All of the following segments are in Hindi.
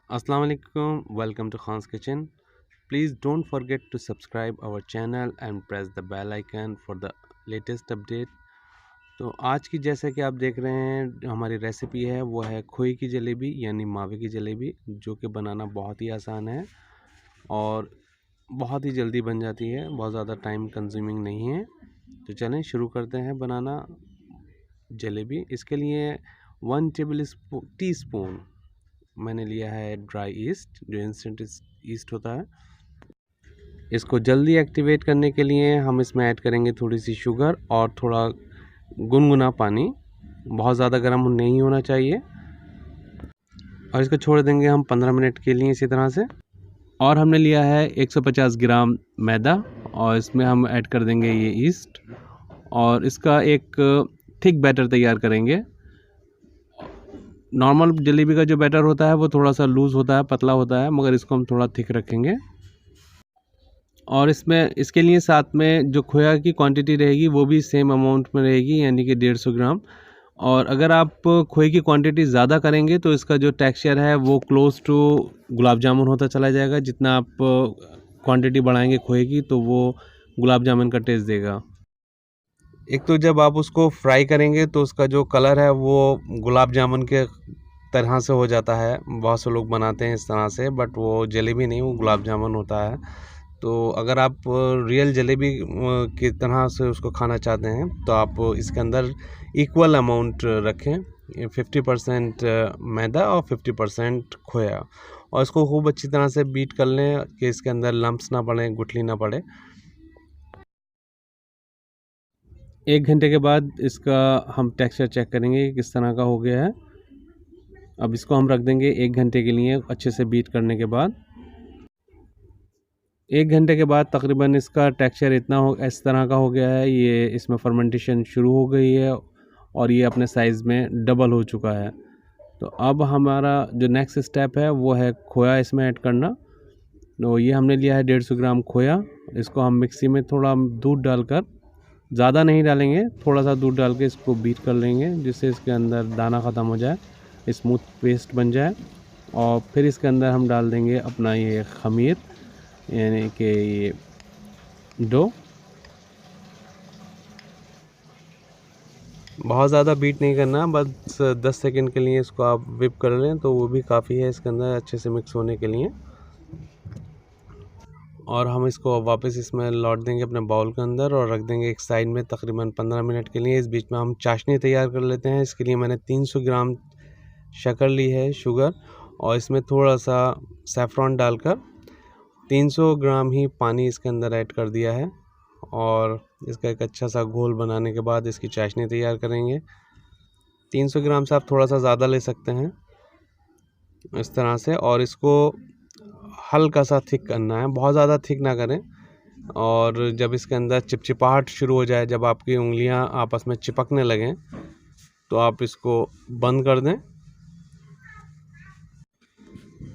Assalamu alaikum, welcome to Khan's Kitchen. Please don't forget to subscribe our channel and press the bell icon for the latest update. तो आज की जैसा कि आप देख रहे हैं हमारी रेसिपी है वो है खोए की जलेबी यानी मावे की जलेबी, जो कि बनाना बहुत ही आसान है और बहुत ही जल्दी बन जाती है, बहुत ज़्यादा टाइम कंज्यूमिंग नहीं है। तो चलें शुरू करते हैं बनाना जलेबी। इसके लिए 1 टेबल टी स्पून मैंने लिया है ड्राई ईस्ट, जो इंस्टेंट ईस्ट होता है। इसको जल्दी एक्टिवेट करने के लिए हम इसमें ऐड करेंगे थोड़ी सी शुगर और थोड़ा गुनगुना पानी, बहुत ज़्यादा गर्म नहीं होना चाहिए। और इसको छोड़ देंगे हम 15 मिनट के लिए इसी तरह से। और हमने लिया है 150 ग्राम मैदा और इसमें हम ऐड कर देंगे ये ईस्ट और इसका एक थिक बैटर तैयार करेंगे। नॉर्मल जलेबी का जो बैटर होता है वो थोड़ा सा लूज़ होता है, पतला होता है, मगर इसको हम थोड़ा थिक रखेंगे। और इसमें इसके लिए साथ में जो खोया की क्वांटिटी रहेगी वो भी सेम अमाउंट में रहेगी, यानी कि 150 ग्राम। और अगर आप खोए की क्वांटिटी ज़्यादा करेंगे तो इसका जो टेक्सचर है वो क्लोज टू गुलाब जामुन होता चला जाएगा। जितना आप क्वांटिटी बढ़ाएंगे खोए की तो वो गुलाब जामुन का टेस्ट देगा। एक तो जब आप उसको फ्राई करेंगे तो उसका जो कलर है वो गुलाब जामुन के तरह से हो जाता है। बहुत से लोग बनाते हैं इस तरह से, बट वो जलेबी नहीं, वो गुलाब जामुन होता है। तो अगर आप रियल जलेबी की तरह से उसको खाना चाहते हैं तो आप इसके अंदर इक्वल अमाउंट रखें, 50% मैदा और 50% खोया, और इसको खूब अच्छी तरह से बीट कर लें कि इसके अंदर लम्प्स ना पड़े, गुठली ना पड़े। 1 घंटे के बाद इसका हम टेक्सचर चेक करेंगे किस तरह का हो गया है। अब इसको हम रख देंगे 1 घंटे के लिए अच्छे से बीट करने के बाद। 1 घंटे के बाद तकरीबन इसका टेक्सचर इस तरह का हो गया है। ये इसमें फर्मेंटेशन शुरू हो गई है और ये अपने साइज़ में डबल हो चुका है। तो अब हमारा जो नेक्स्ट स्टेप है वो है खोया इसमें ऐड करना। तो ये हमने लिया है 150 ग्राम खोया। इसको हम मिक्सी में थोड़ा दूध डालकर, ज़्यादा नहीं डालेंगे, थोड़ा सा दूध डाल के इसको बीट कर लेंगे जिससे इसके अंदर दाना ख़त्म हो जाए, स्मूथ पेस्ट बन जाए। और फिर इसके अंदर हम डाल देंगे अपना ये खमीर, यानी कि ये डो। बहुत ज़्यादा बीट नहीं करना, बस 10 सेकंड के लिए इसको आप विप कर लें तो वो भी काफ़ी है इसके अंदर अच्छे से मिक्स होने के लिए। और हम इसको वापस इसमें लौट देंगे अपने बाउल के अंदर और रख देंगे एक साइड में तकरीबन 15 मिनट के लिए। इस बीच में हम चाशनी तैयार कर लेते हैं। इसके लिए मैंने 300 ग्राम शक्कर ली है, शुगर, और इसमें थोड़ा सा सैफ़्रॉन डालकर 300 ग्राम ही पानी इसके अंदर ऐड कर दिया है। और इसका एक अच्छा सा घोल बनाने के बाद इसकी चाशनी तैयार करेंगे। 300 ग्राम से आप थोड़ा सा ज़्यादा ले सकते हैं इस तरह से। और इसको हल्का सा थिक करना है, बहुत ज़्यादा थिक ना करें। और जब इसके अंदर चिपचिपाहट शुरू हो जाए, जब आपकी उंगलियां आपस में चिपकने लगें, तो आप इसको बंद कर दें।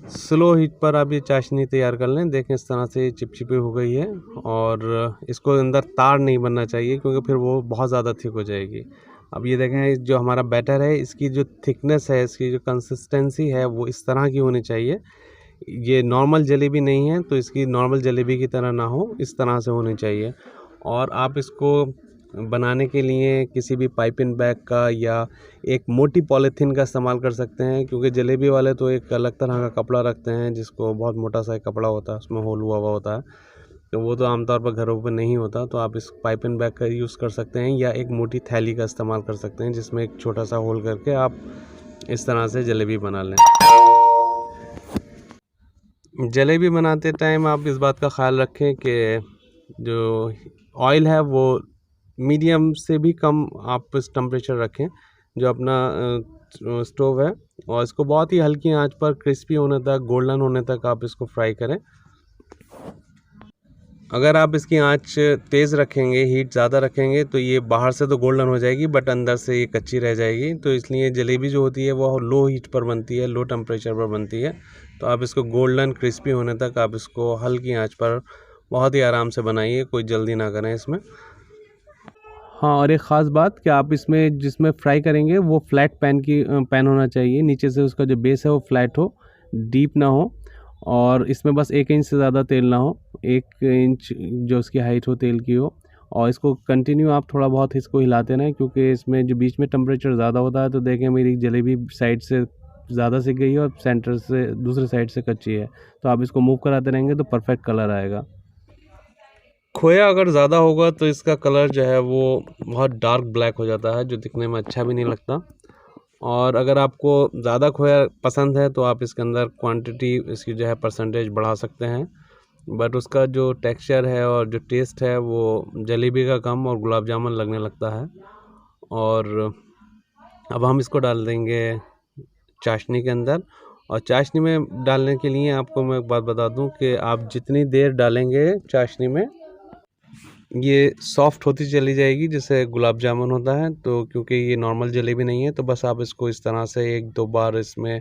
स्लो हीट पर आप ये चाशनी तैयार कर लें। देखें इस तरह से चिपचिपी हो गई है और इसको अंदर तार नहीं बनना चाहिए क्योंकि फिर वो बहुत ज़्यादा थिक हो जाएगी। अब ये देखें जो हमारा बैटर है, इसकी जो थिकनेस है, इसकी जो कंसिस्टेंसी है वो इस तरह की होनी चाहिए। ये नॉर्मल जलेबी नहीं है तो इसकी नॉर्मल जलेबी की तरह ना हो, इस तरह से होनी चाहिए। और आप इसको बनाने के लिए किसी भी पाइपिंग बैग का या एक मोटी पॉलीथीन का इस्तेमाल कर सकते हैं, क्योंकि जलेबी वाले तो एक अलग तरह का कपड़ा रखते हैं जिसको बहुत मोटा सा एक कपड़ा होता है, उसमें होल हुआ हुआ होता है, तो वो तो आमतौर पर घरों पर नहीं होता। तो आप इस पाइपिंग बैग का यूज़ कर सकते हैं या एक मोटी थैली का इस्तेमाल कर सकते हैं जिसमें एक छोटा सा होल करके आप इस तरह से जलेबी बना लें। जलेबी बनाते टाइम आप इस बात का ख़्याल रखें कि जो ऑयल है वो मीडियम से भी कम आप इस टेम्परेचर रखें जो अपना स्टोव है, और इसको बहुत ही हल्की आंच पर क्रिस्पी होने तक, गोल्डन होने तक आप इसको फ्राई करें। अगर आप इसकी आंच तेज़ रखेंगे, हीट ज़्यादा रखेंगे, तो ये बाहर से तो गोल्डन हो जाएगी बट अंदर से ये कच्ची रह जाएगी। तो इसलिए जलेबी जो होती है वो लो हीट पर बनती है, लो टेम्परेचर पर बनती है। तो आप इसको गोल्डन क्रिस्पी होने तक आप इसको हल्की आंच पर बहुत ही आराम से बनाइए, कोई जल्दी ना करें इसमें। हाँ, और एक ख़ास बात कि आप जिसमें फ्राई करेंगे वो फ्लैट पैन होना चाहिए, नीचे से उसका जो बेस है वो फ्लैट हो, डीप ना हो और इसमें बस 1 इंच से ज़्यादा तेल ना हो, 1 इंच जो उसकी हाइट हो तेल की हो। और इसको कंटिन्यू आप थोड़ा बहुत इसको हिलाते रहें, क्योंकि इसमें जो बीच में टेम्परेचर ज़्यादा होता है। तो देखें मेरी जलेबी साइड से ज़्यादा सिक गई है और सेंटर से दूसरे साइड से कच्ची है। तो आप इसको मूव कराते रहेंगे तो परफेक्ट कलर आएगा। खोया अगर ज़्यादा होगा तो इसका कलर जो है वो बहुत डार्क ब्लैक हो जाता है, जो दिखने में अच्छा भी नहीं लगता। और अगर आपको ज़्यादा खोया पसंद है तो आप इसके अंदर क्वांटिटी इसकी जो है परसेंटेज बढ़ा सकते हैं, बट उसका जो टेक्सचर है और जो टेस्ट है वो जलेबी का कम और गुलाब जामुन लगने लगता है। और अब हम इसको डाल देंगे चाशनी के अंदर। और चाशनी में डालने के लिए आपको मैं एक बात बता दूं कि आप जितनी देर डालेंगे चाशनी में, ये सॉफ्ट होती चली जाएगी जैसे गुलाब जामुन होता है। तो क्योंकि ये नॉर्मल जलेबी नहीं है, तो बस आप इसको इस तरह से 1-2 बार इसमें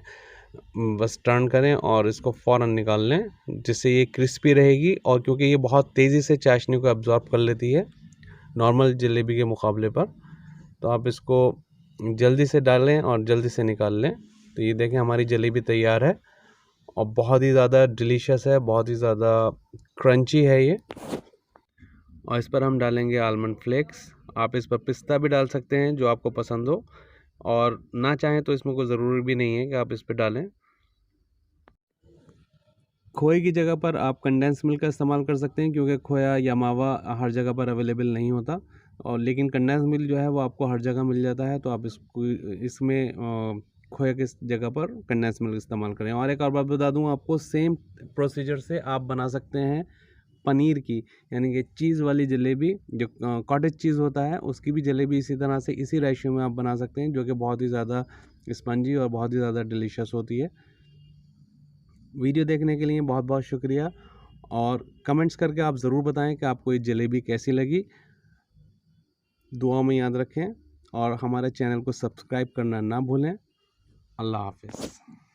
बस टर्न करें और इसको फ़ौरन निकाल लें, जिससे ये क्रिस्पी रहेगी। और क्योंकि ये बहुत तेज़ी से चाशनी को अब्ज़ॉर्ब कर लेती है नॉर्मल जलेबी के मुकाबले पर, तो आप इसको जल्दी से डालें और जल्दी से निकाल लें। तो ये देखें हमारी जलेबी तैयार है और बहुत ही ज़्यादा डिलीशियस है, बहुत ही ज़्यादा क्रंची है ये। और इस पर हम डालेंगे आलमंड फ्लेक्स। आप इस पर पिस्ता भी डाल सकते हैं जो आपको पसंद हो, और ना चाहें तो इसमें कोई ज़रूरी भी नहीं है कि आप इस पर डालें। खोए की जगह पर आप कंडेंस मिल्क का इस्तेमाल कर सकते हैं, क्योंकि खोया या मावा हर जगह पर अवेलेबल नहीं होता। और लेकिन कंडेंस मिल्क जो है वो आपको हर जगह मिल जाता है। तो आप इसको इसमें खोया की जगह पर कंडेंस मिल्क इस्तेमाल करें। और एक और बात बता दूं आपको, सेम प्रोसीजर से आप बना सकते हैं पनीर की, यानी कि चीज़ वाली जलेबी, जो कॉटेज चीज़ होता है उसकी भी जलेबी इसी तरह से इसी रेशियो में आप बना सकते हैं, जो कि बहुत ही ज़्यादा स्पंजी और बहुत ही ज़्यादा डिलीशियस होती है। वीडियो देखने के लिए बहुत बहुत शुक्रिया, और कमेंट्स करके आप ज़रूर बताएं कि आपको ये जलेबी कैसी लगी। दुआ में याद रखें और हमारे चैनल को सब्सक्राइब करना ना भूलें। अल्लाह हाफ़िज़।